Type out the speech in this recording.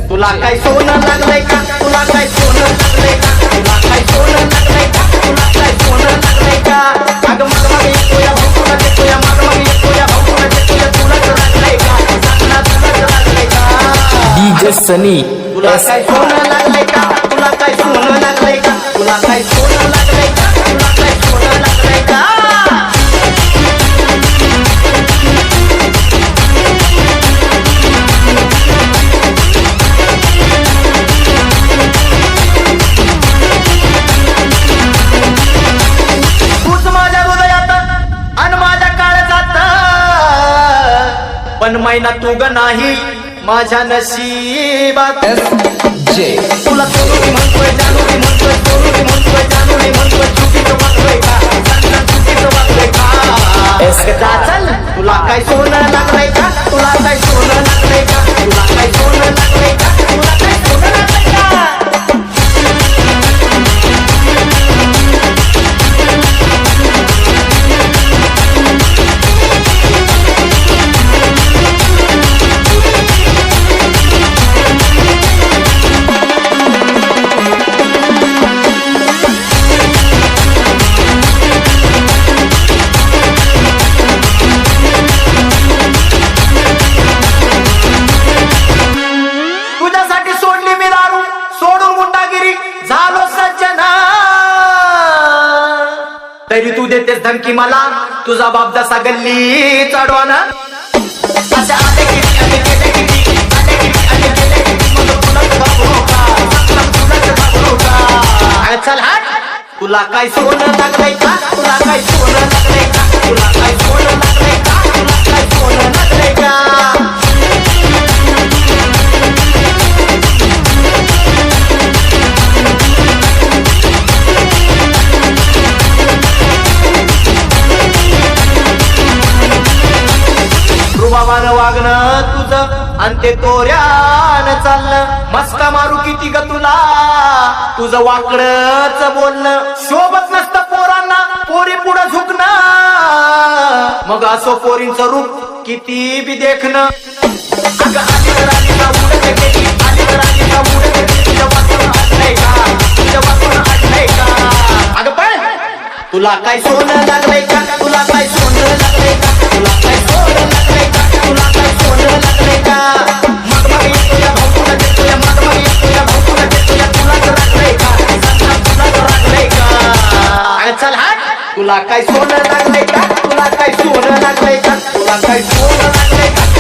तुला काय सोनं लागलंय का? तुला काय सोनं लागलंय का? तुला काय सोनं लागलंय का? तुला काय सोनं लागलंय का? अगं मग येतो या भाऊ तुला देतो या मग येतो या भाऊ तुला देतो या तुलाच लागलंय का? सांगना तुलाच लागलंय का? डीजे सनी तुला काय सोनं लागलंय का? तुला काय सोनं लागलंय का? तुला काय सोनं लागलंय का? तुला काय सोनं लागलंय का? पण मैना तू ग नाही माझ्या नशिबात तुला सोनूरी म्हणतोय जानूरी म्हणतोय सोनूरी म्हणतोय जानूरी म्हणतोय चुकीचं वागलोय का? चुकीचं वागलोय का? चल तुला काय सोनं लागलंय का? तुला काय सोनं लागलंय का? तुला काय सोनं लागलंय का? तुला काय सोनं लागलंय का? तरी तू देतेस धमकी मला तुझा बाप जसा गल्ली चढवाना अशा आले किती आले गेले किती आले किती आले गेले किती मग तुलाच घाबरू का? तुलाच घाबरू का? चल हट तुला काय सोनं लागलंय का? तुला काय सोनं लागलंय का? तुला काय सोनं लागलंय का? तुला काय सोनं लागलंय का? रुबाबानं वागणं तुझं आणि ते तोऱ्यानं चालणं मस्का मारू किती ग तुला तुझं वाकडच बोलणं शोभत नसतं पोरांना पोरी पुढं झुकणं मग असो पोरींचं रूप किती बी देखणं अगं आली तर आली का उडत गेली आली तर आली का उडत गेली तुझ्या वाचून आटलंय का? तुझ्या वाचून आटलंय का? अगं पण तुला काय सोनं लागलंय का? तुला काय सोनं लागलंय का? तुला काय सोनं लागलंय का? तुला काय सोनं लागलंय का? मग येतो या भाऊ तुला देतो या मग येतो या भाऊ तुला देतो या तुलाच लागलंय का? सांगना तुलाच लागलंय का? चल हट तुला काय सोनं लागलंय का? तुला काय सोनं लागलंय का? तुला काय सोनं लागलंय का?